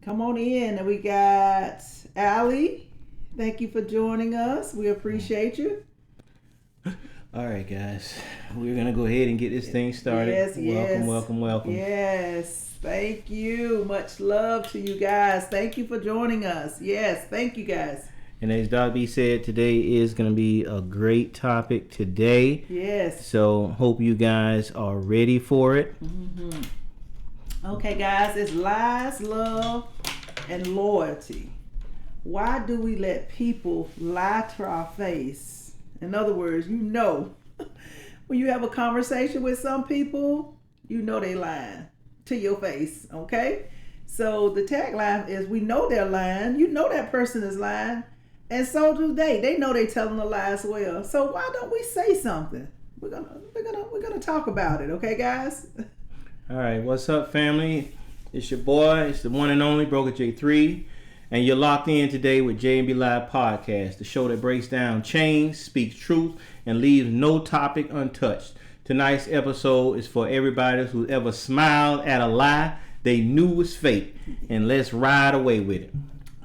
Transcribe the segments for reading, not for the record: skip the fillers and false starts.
Come on in. And we got Allie. Thank you for joining us. We appreciate you. All right, guys. We're going to go ahead and get this thing started. Welcome. Yes. Thank you. Much love to you guys. Thank you for joining us. Yes. Thank you, guys. And as Doc B said, today is going to be a great topic today. Yes. So hope you guys are ready for it. Mm-hmm. Okay, guys. It's lies, love, and loyalty. Why do we let people lie to our face? In other words, when you have a conversation with some people, they lying to your face, okay? So the tagline is, we know they're lying. You know that person is lying. And so do they. They know they're telling a lie as well. So why don't we say something? We're gonna talk about it, okay, guys? All right, what's up, family? It's your boy. It's the one and only Broker J3, and you're locked in today with J&B Live Podcast, the show that breaks down chains, speaks truth, and leaves no topic untouched. Tonight's episode is for everybody who ever smiled at a lie they knew was fake, and let's ride away with it.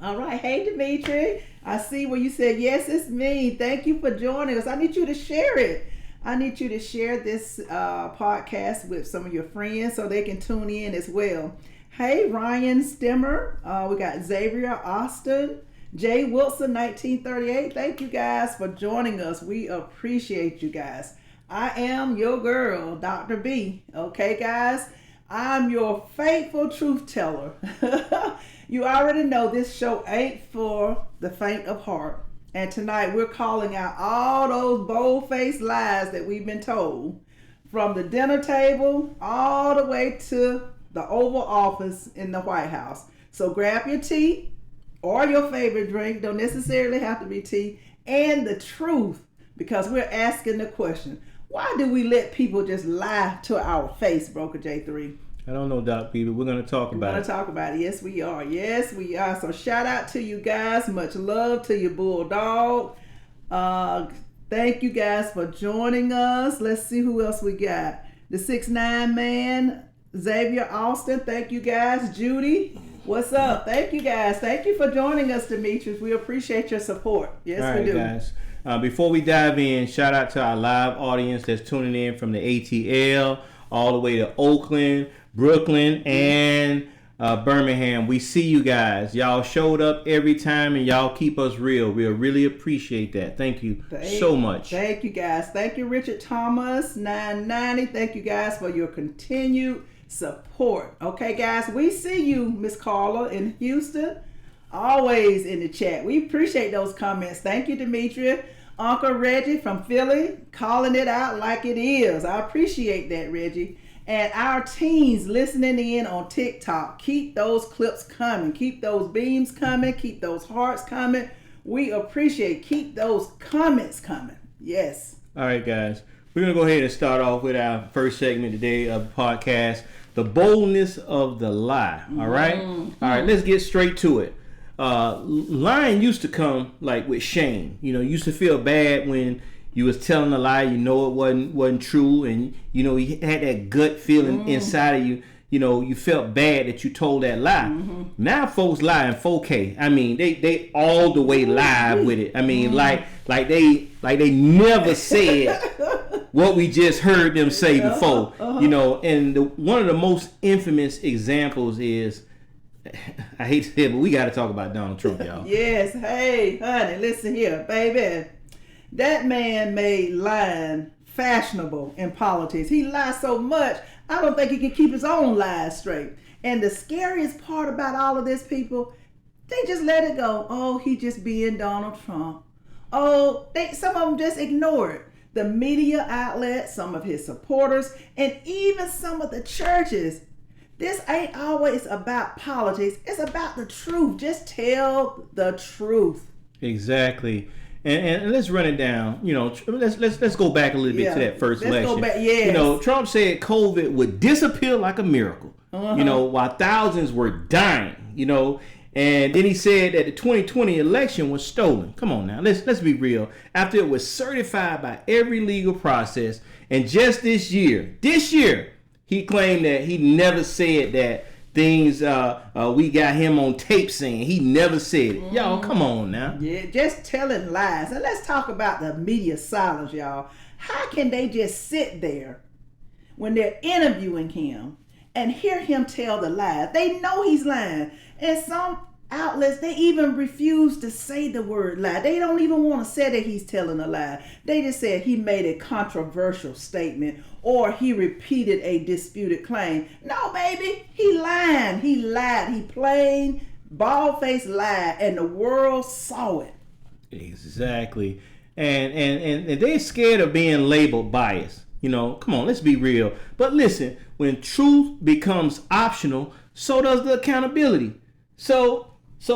All right, hey Dimitri. I see where you said, yes, it's me. Thank you for joining us. I need you to share it. I need you to share this podcast with some of your friends so they can tune in as well. Hey, Ryan Stemmer. We got Xavier Austin. Jay Wilson, 1938. Thank you guys for joining us. We appreciate you guys. I am your girl, Dr. B. Okay, guys? I'm your faithful truth teller. You already know this show ain't for the faint of heart. And tonight we're calling out all those bold-faced lies that we've been told. From the dinner table all the way to the Oval Office in the White House. So grab your tea or your favorite drink. Don't necessarily have to be tea. And the truth. Because we're asking the question. Why do we let people just lie to our face, Broker J3? I don't know, Doc B, but we're going to talk about it. We're going to talk about it. Yes, we are. Yes, we are. So shout out to you guys. Much love to your bulldog. Thank you guys for joining us. Let's see who else we got. The 6'9" man, Xavier Austin. Thank you guys. Judy, what's up? Thank you guys. Thank you for joining us, Demetrius. We appreciate your support. Yes, we do. Guys. Before we dive in, shout out to our live audience that's tuning in from the ATL all the way to Oakland, Brooklyn, and Birmingham. We see you guys. Y'all showed up every time, and y'all keep us real. We really appreciate that. Thank you so much. Thank you, guys. Thank you, Richard Thomas, 990. Thank you, guys, for your continued support. Okay, guys, we see you, Miss Carla in Houston, always in the chat. We appreciate those comments. Thank you, Demetria. Uncle Reggie from Philly, calling it out like it is. I appreciate that, Reggie. And our teens listening in on TikTok, keep those clips coming. Keep those beams coming. Keep those hearts coming. We appreciate. Keep those comments coming. Yes. All right, guys. We're going to go ahead and start off with our first segment today of the podcast, the boldness of the lie. All right? Mm-hmm. All right, let's get straight to it. Lying used to come like with shame. You used to feel bad when you was telling a lie, it wasn't true, and you had that gut feeling inside of you. You felt bad that you told that lie. Mm-hmm. Now folks lie in 4K. I mean, they all the way live with it. I mean, like they never said what we just heard them say before. And one of the most infamous examples is, I hate to say it, but we got to talk about Donald Trump, y'all. Yes. Hey, honey, listen here, baby. That man made lying fashionable in politics. He lies so much, I don't think he can keep his own lies straight. And the scariest part about all of this, people, they just let it go. Oh, he just being Donald Trump. Oh, some of them just ignore it. The media outlets, some of his supporters, and even some of the churches. This ain't always about politics. It's about the truth. Just tell the truth. Exactly. And let's run it down. Let's go back a little bit to that first election. Go back. Yes. Trump said COVID would disappear like a miracle. While thousands were dying. And then he said that the 2020 election was stolen. Come on now, let's be real. After it was certified by every legal process, and just this year, he claimed that he never said that things we got him on tape saying. He never said it. Y'all, come on now. Yeah, just telling lies. And let's talk about the media silence, y'all. How can they just sit there when they're interviewing him and hear him tell the lies? They know he's lying. And some outlets, they even refuse to say the word lie. They don't even want to say that he's telling a lie. They just said he made a controversial statement or he repeated a disputed claim. No, baby, he lied. He lied. He plain, bald-faced lied, and the world saw it. Exactly. And they're scared of being labeled biased. You know, come on, let's be real. But listen, when truth becomes optional, so does the accountability. So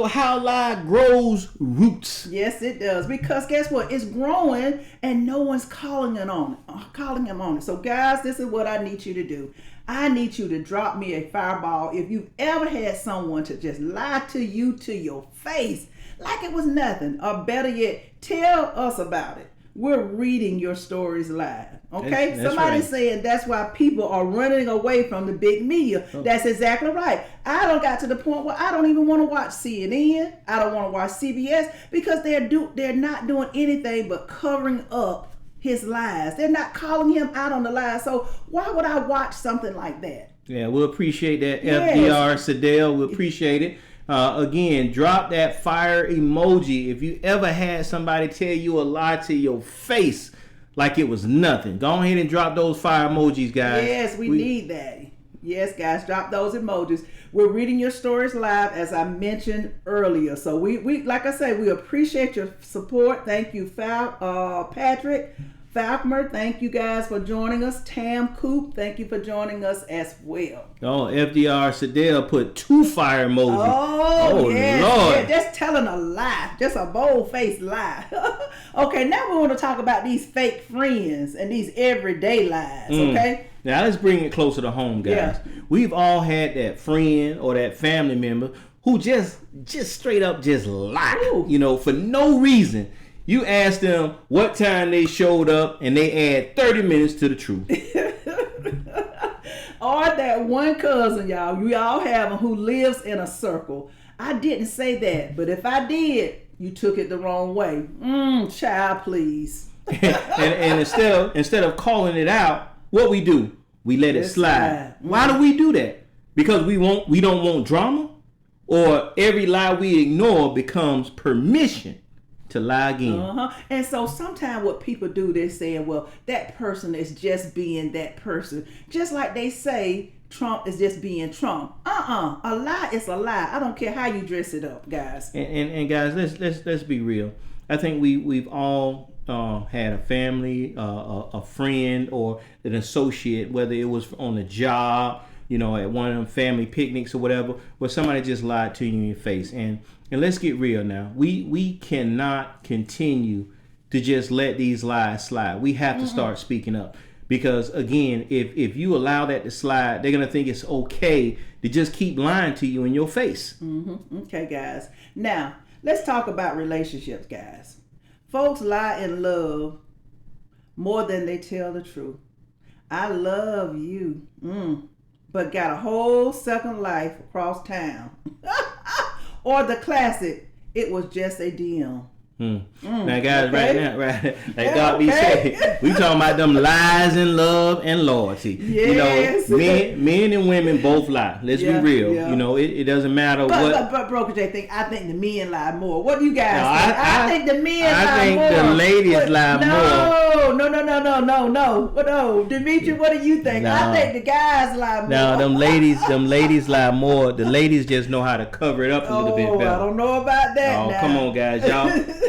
how lie grows roots. Yes, it does. Because guess what? It's growing and no one's calling him on it. So guys, this is what I need you to do. I need you to drop me a fireball if you've ever had someone to just lie to you to your face like it was nothing. Or better yet, tell us about it. We're reading your stories live. Okay? That's Somebody's right. saying that's why people are running away from the big media. Oh. That's exactly right. I don't got to the point where I don't even want to watch CNN. I don't want to watch CBS because they're not doing anything but covering up his lies. They're not calling him out on the lies. So why would I watch something like that? Yeah, we'll appreciate that. Yes. FDR Sadell, we appreciate it. Again, drop that fire emoji if you ever had somebody tell you a lie to your face like it was nothing. Go ahead and drop those fire emojis, guys. Yes, we need that. Yes, guys, drop those emojis. We're reading your stories live, as I mentioned earlier. So we like I say, we appreciate your support. Thank you, Patrick Falconer. Thank you guys for joining us. Tam Coop, thank you for joining us as well. Oh, FDR Sadell put 2 fire emojis. Oh yes, Lord. yeah, just telling a lie, just a bold-faced lie. Okay, now we want to talk about these fake friends and these everyday lies, okay? Now let's bring it closer to home, guys. Yeah. We've all had that friend or that family member who just straight up just lie, Ooh. you know, for no reason. You ask them what time they showed up and they add 30 minutes to the truth. Or that one cousin, y'all, we all have him, who lives in a circle. I didn't say that, but if I did, you took it the wrong way. Child, please. and instead of calling it out, what we do, we let it slide. Why do we do that? Because we don't want drama, or every lie we ignore becomes permission to lie again. And so sometimes what people do, they're saying, well, that person is just being that person. Just like they say Trump is just being Trump. A lie is a lie. I don't care how you dress it up, guys. And guys, let's be real. I think we've all had a family, a friend, or an associate, whether it was on the job, you know, at one of them family picnics or whatever, where somebody just lied to you in your face. And let's get real now. We cannot continue to just let these lies slide. We have to start speaking up. Because again, if you allow that to slide, they're going to think it's okay to just keep lying to you in your face. Okay, guys. Now, let's talk about relationships, guys. Folks lie in love more than they tell the truth. I love you, but got a whole second life across town. Or the classic, it was just a DM. Now, guys, okay. right now, right, like God be saying, we talking about them lies in love and loyalty. Yes. You know, men and women both lie. Let's be real. Yeah. You know, it doesn't matter what. But Broker J, I think the men lie more. What do you guys think? I think the men lie more. I think the ladies lie more. No. Demetri, what do you think? No. I think the guys lie more. No, them ladies lie more. The ladies just know how to cover it up a little bit better. I don't know about that. Oh, now. come on, guys.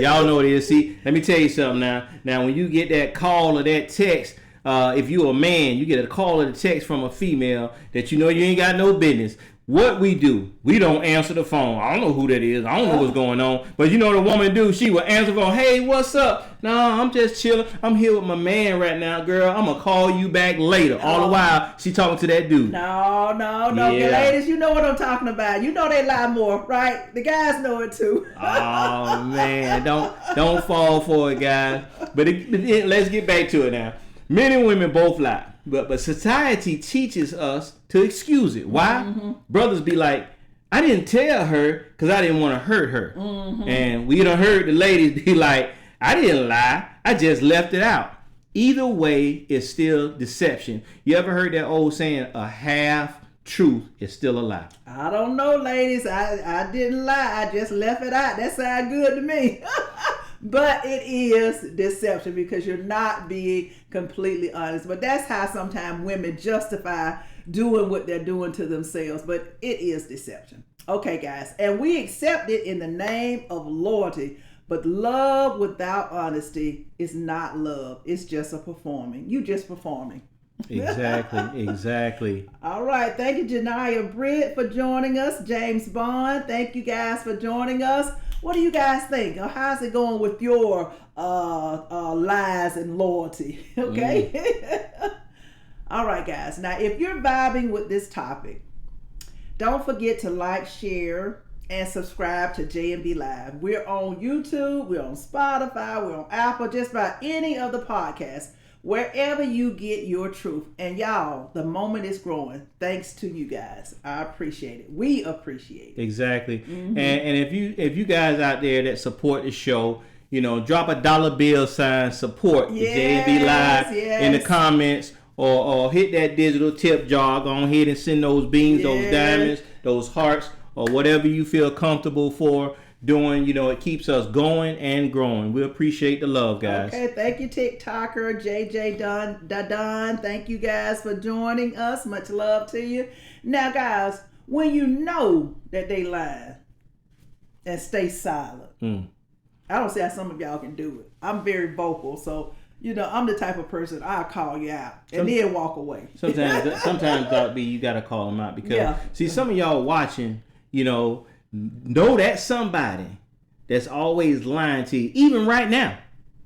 Y'all know what it is. See, let me tell you something now. Now, when you get that call or that text, if you're a man, you get a call or a text from a female that you know you ain't got no business. What we do, we don't answer the phone. I don't know who that is. I don't know what's going on. But you know what the woman do? She will answer the phone. Hey, what's up? No, I'm just chilling. I'm here with my man right now, girl. I'm going to call you back later. All the while, she talking to that dude. No. Yeah. Ladies, you know what I'm talking about. You know they lie more, right? The guys know it too. Oh, man. Don't fall for it, guys. But let's get back to it now. Men and women both lie. But society teaches us to excuse it. Why? Brothers be like, I didn't tell her because I didn't want to hurt her. And we done heard the ladies be like, I didn't lie. I just left it out. Either way, it's still deception. You ever heard that old saying, a half truth is still a lie? I don't know, ladies. I didn't lie. I just left it out. That sounds good to me. But it is deception because you're not being completely honest. But that's how sometimes women justify doing what they're doing to themselves. But it is deception. Okay, guys. And we accept it in the name of loyalty. But love without honesty is not love. It's just a performing. You just performing. Exactly. All right. Thank you, Janiyah Britt, for joining us. James Bond, thank you guys for joining us. What do you guys think? How's it going with your lies and loyalty? Okay. All right, guys. Now, if you're vibing with this topic, don't forget to like, share, and subscribe to J&B Live. We're on YouTube, we're on Spotify, we're on Apple, just about any of the podcasts, wherever you get your truth. And y'all, the moment is growing thanks to you guys. I appreciate it. We appreciate it. Exactly. And if you guys out there that support the show, drop a dollar bill sign support the J&B Live in the comments, or hit that digital tip jar. Go ahead and send those beans, those diamonds, those hearts, or whatever you feel comfortable for doing. It keeps us going and growing. We appreciate the love, guys. Okay, thank you, TikToker JJ Don. Thank you guys for joining us. Much love to you. Now, guys, when you know that they lying, and stay silent. I don't see how some of y'all can do it. I'm very vocal, so I'm the type of person I'll call you out and then walk away. Sometimes Doc B, you gotta call them out because see, some of y'all watching, know that somebody that's always lying to you, even right now,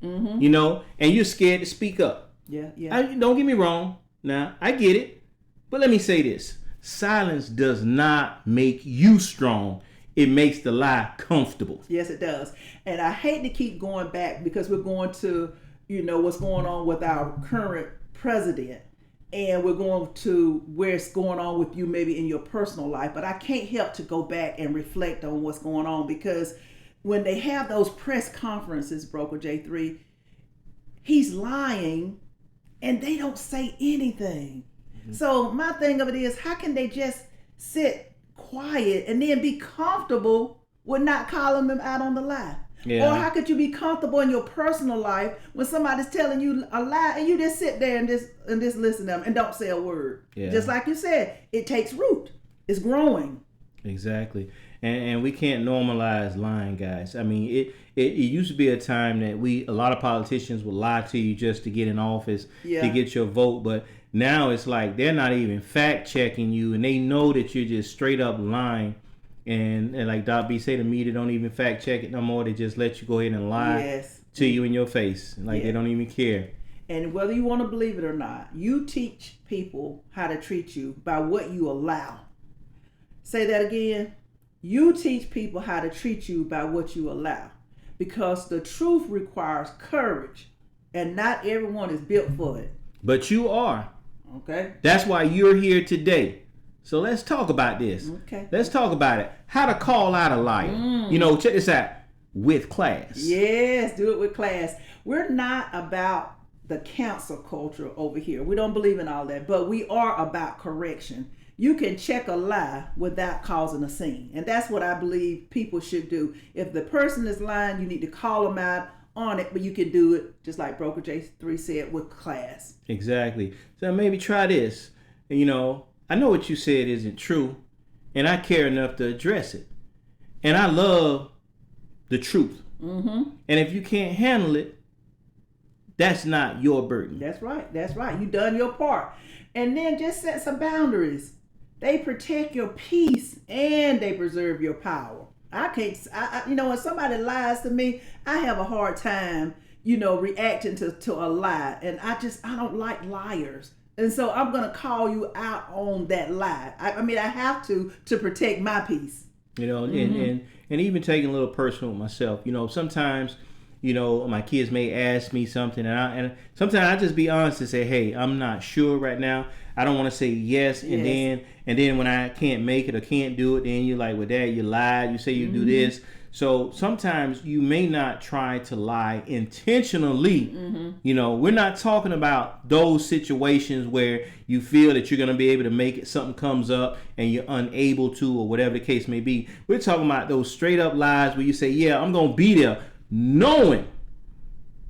and you're scared to speak up. Don't get me wrong. Now, I get it, but let me say this: silence does not make you strong. It makes the lie comfortable. Yes, it does. And I hate to keep going back because we're going to, what's going on with our current president. And we're going to where it's going on with you maybe in your personal life. But I can't help to go back and reflect on what's going on, because when they have those press conferences, Broker J3, he's lying and they don't say anything. So my thing of it is, how can they just sit quiet and then be comfortable with not calling them out on the lie? Or how could you be comfortable in your personal life when somebody's telling you a lie and you just sit there and just listen to them and don't say a word? Just like you said, it takes root. It's growing. Exactly. And we can't normalize lying, guys. I mean, it used to be a time that a lot of politicians would lie to you just to get in office, to get your vote. But now it's like they're not even fact checking you, and they know that you're just straight up lying. And like Doc B say, the media don't even fact check it no more. They just let you go ahead and lie to you in your face. Like they don't even care. And whether you want to believe it or not, you teach people how to treat you by what you allow. Say that again. You teach people how to treat you by what you allow. Because the truth requires courage. And not everyone is built for it. But you are. Okay. That's why you're here today. So let's talk about this. Okay. Let's talk about it. How to call out a liar. Check this out. With class. Yes, do it with class. We're not about the cancel culture over here. We don't believe in all that. But we are about correction. You can check a lie without causing a scene. And that's what I believe people should do. If the person is lying, you need to call them out on it. But you can do it, just like Broker J3 said, with class. Exactly. So maybe try this. I know what you said isn't true, and I care enough to address it. And I love the truth. And if you can't handle it, that's not your burden. That's right. You done your part. And then just set some boundaries. They protect your peace and they preserve your power. When somebody lies to me, I have a hard time, reacting to a lie. And I don't like liars. And so I'm going to call you out on that lie. I have to protect my peace. And even taking a little personal with myself, sometimes, you know, my kids may ask me something, and sometimes I just be honest and say, hey, I'm not sure right now. I don't want to say yes, and then when I can't make it or can't do it, then you're like, well, Dad, you lied. You say you do this. So sometimes you may not try to lie intentionally. You know, we're not talking about those situations where you feel that you're going to be able to make it, something comes up and you're unable to, or whatever the case may be. We're talking about those straight up lies where you say, yeah, I'm going to be there, knowing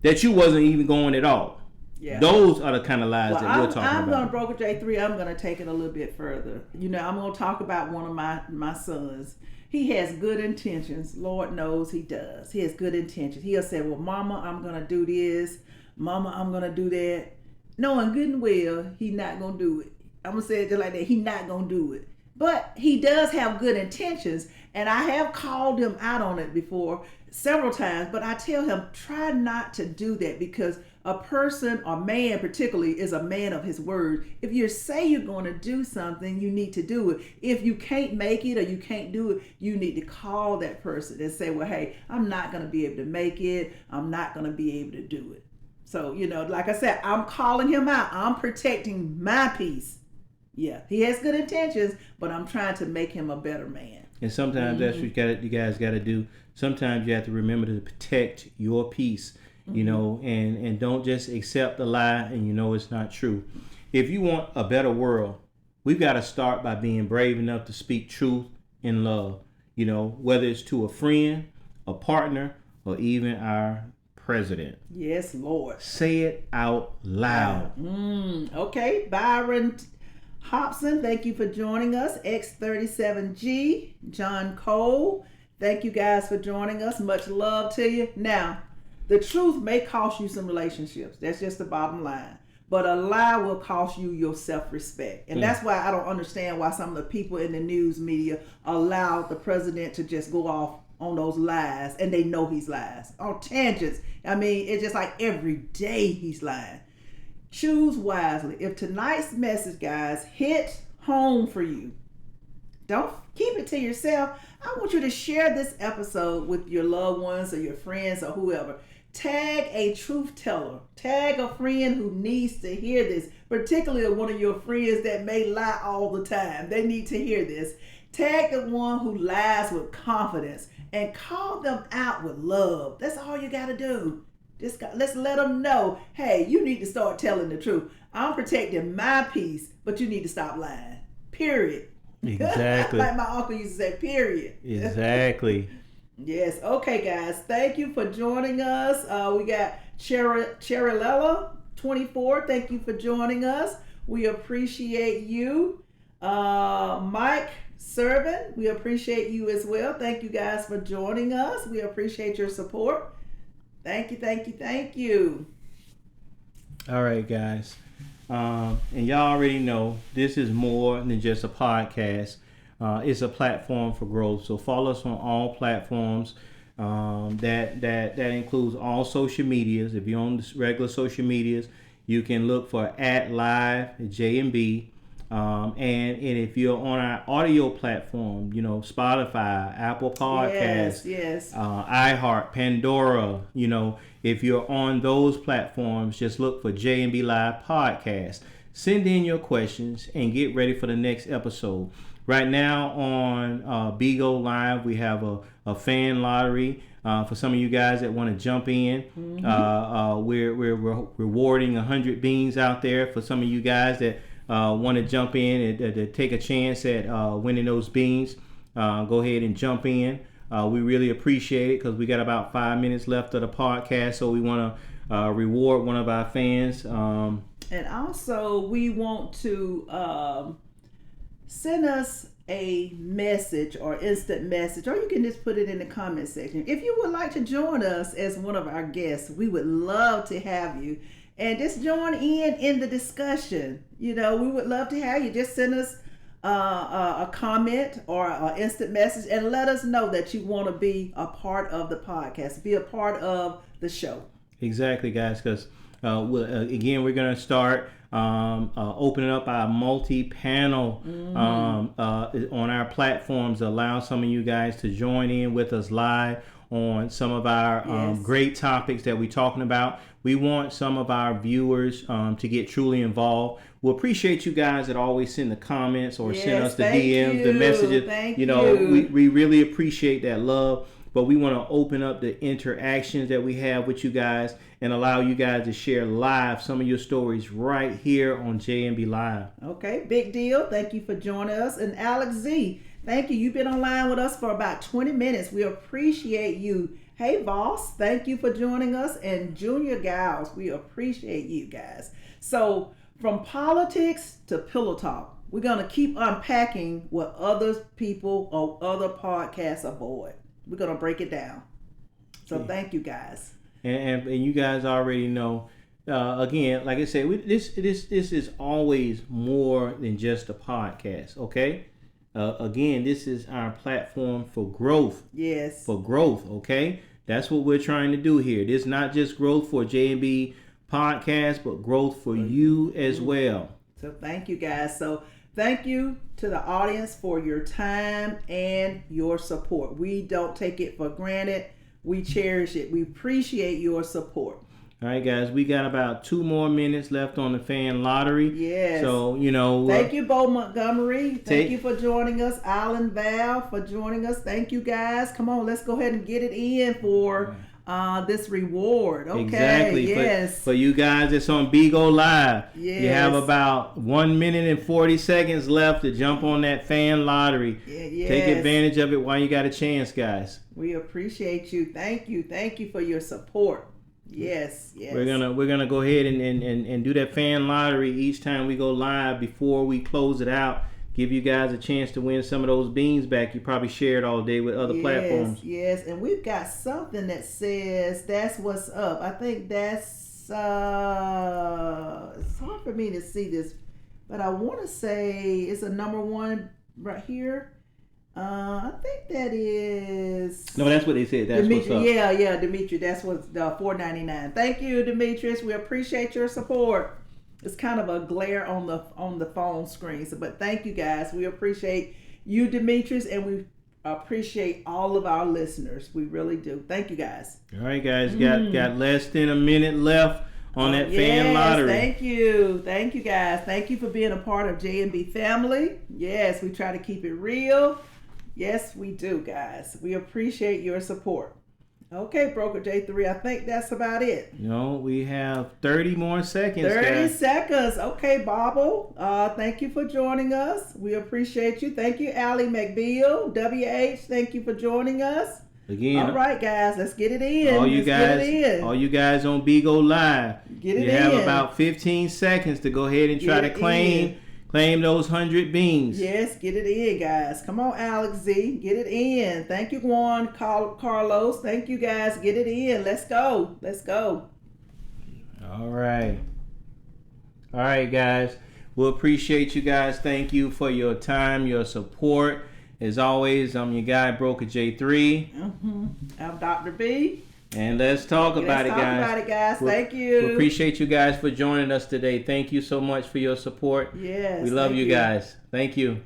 that you wasn't even going at all. Yeah. Those are the kind of lies that we're talking about. I'm going to broker J3. I'm going to take it a little bit further. You know, I'm going to talk about one of my sons. He has good intentions. Lord knows he does. He has good intentions. He'll say, well, Mama, I'm going to do this. Mama, I'm going to do that. Knowing good and well, he's not going to do it. I'm going to say it just like that. He's not going to do it. But he does have good intentions. And I have called him out on it before several times. But I tell him, try not to do that, because a person, or man particularly, is a man of his word. If you say you're going to do something, you need to do it. If you can't make it or you can't do it, you need to call that person and say, well, hey, I'm not going to be able to make it. I'm not going to be able to do it. So, you know, like I said, I'm calling him out. I'm protecting my peace. Yeah, he has good intentions, but I'm trying to make him a better man. And sometimes that's what you guys got to do. Sometimes you have to remember to protect your peace. You know, and don't just accept the lie and you know it's not true. If you want a better world, we've got to start by being brave enough to speak truth in love. You know, whether it's to a friend, a partner, or even our president. Yes, Lord. Say it out loud. Okay, Byron Hobson, thank you for joining us. X37G, John Cole, thank you guys for joining us. Much love to you. Now, the truth may cost you some relationships. That's just the bottom line. But a lie will cost you your self-respect. And that's why I don't understand why some of the people in the news media allow the president to just go off on those lies, and they know he's lies. On tangents. I mean, it's just like every day he's lying. Choose wisely. If tonight's message, guys, hit home for you, don't keep it to yourself. I want you to share this episode with your loved ones or your friends or whoever. Tag a truth teller. Tag a friend who needs to hear this, particularly one of your friends that may lie all the time. They need to hear this. Tag the one who lies with confidence and call them out with love. That's all you got to do. Let's let them know, hey, you need to start telling the truth. I'm protecting my peace, but you need to stop lying. Period. Exactly. Like my uncle used to say, period. Exactly. Yes. Okay, guys. Thank you for joining us. We got Cherilella 24. Thank you for joining us. We appreciate you. Mike Servin, we appreciate you as well. Thank you guys for joining us. We appreciate your support. Thank you, thank you, thank you. All right, guys. And y'all already know this is more than just a podcast. It's a platform for growth. So follow us on all platforms. That includes all social medias. If you're on the regular social medias, you can look for @live J&B. And if you're on our audio platform, you know, Spotify, Apple Podcasts, yes. iHeart, Pandora, you know, if you're on those platforms, just look for J&B Live Podcast. Send in your questions and get ready for the next episode. Right now on Bigo Live, we have a fan lottery for some of you guys that want to jump in. We're rewarding 100 beans out there for some of you guys that want to jump in and to take a chance at winning those beans. Go ahead and jump in. We really appreciate it because we got about 5 minutes left of the podcast, so we want to reward one of our fans. And also, we want to send us a message or instant message, or you can just put it in the comment section. If you would like to join us as one of our guests, we would love to have you. And just join in the discussion. You know, we would love to have you. Just send us a comment or an instant message and let us know that you want to be a part of the podcast, be a part of the show. Exactly, guys, because again, we're going to start opening up our multi-panel on our platforms, allow some of you guys to join in with us live on some of our great topics that we're talking about. We want some of our viewers to get truly involved. We appreciate you guys that always send the comments or send us the DMs, the messages. Thank we really appreciate that love. But we want to open up the interactions that we have with you guys and allow you guys to share live some of your stories right here on J&B Live. Okay, big deal. Thank you for joining us. And Alex Z, thank you. You've been online with us for about 20 minutes. We appreciate you. Hey, Voss, thank you for joining us. And Junior Gals, we appreciate you guys. So from politics to pillow talk, we're going to keep unpacking what other people or other podcasts avoid. We're going to break it down. So thank you guys. And you guys already know, again, like I said, this is always more than just a podcast, okay? Again, this is our platform for growth. Yes. For growth, okay? That's what we're trying to do here. This is not just growth for J&B Podcast, but growth for you as well. So thank you guys. So thank you to the audience for your time and your support. We don't take it for granted. We cherish it. We appreciate your support. All right, guys, we got about 2 more minutes left on the fan lottery. Yes. So, thank you, Bo Montgomery. Thank you for joining us. Alan Val for joining us. Thank you, guys. Come on, let's go ahead and get it in for this reward. Okay. Exactly. Yes. For you guys that's on Bigo Live, yes. You have about 1 minute and 40 seconds left to jump on that fan lottery. Yes. Take advantage of it while you got a chance, guys. We appreciate you. Thank you. Thank you for your support. Yes. We're gonna go ahead and do that fan lottery each time we go live before we close it out. Give you guys a chance to win some of those beans back you probably shared all day with other platforms. Yes, and we've got something that says that's what's up. I think that's it's hard for me to see this, but I want to say it's a number 1 right here. I think that is. No, that's what they said. That's Dimitri, what's up. Yeah, Dimitri. That's what's $4.99. Thank you, Demetrius. We appreciate your support. It's kind of a glare on the phone screen, but thank you guys. We appreciate you, Demetrius, and we appreciate all of our listeners. We really do. Thank you guys. All right, guys. Got less than a minute left on that fan lottery. Thank you guys. Thank you for being a part of J&B family. Yes, we try to keep it real. Yes, we do, guys. We appreciate your support. Okay, Broker J3, I think that's about it. We have 30 more seconds. 30 seconds. Okay, Bobble. Thank you for joining us. We appreciate you. Thank you, Allie McBeal. WH, thank you for joining us. Again. All right, guys, let's get it in. All you guys on Bigo Live. Get it in. You have about 15 seconds to go ahead and try to claim those 100 beans. Yes, get it in, guys. Come on, Alex Z. Get it in. Thank you, Juan Carlos. Thank you, guys. Get it in. Let's go. All right, guys. We'll appreciate you guys. Thank you for your time, your support. As always, I'm your guy, Broker J3. I'm Dr. B. And let's talk about it, guys. Thank you. We appreciate you guys for joining us today. Thank you so much for your support. Yes. We love you guys. Thank you.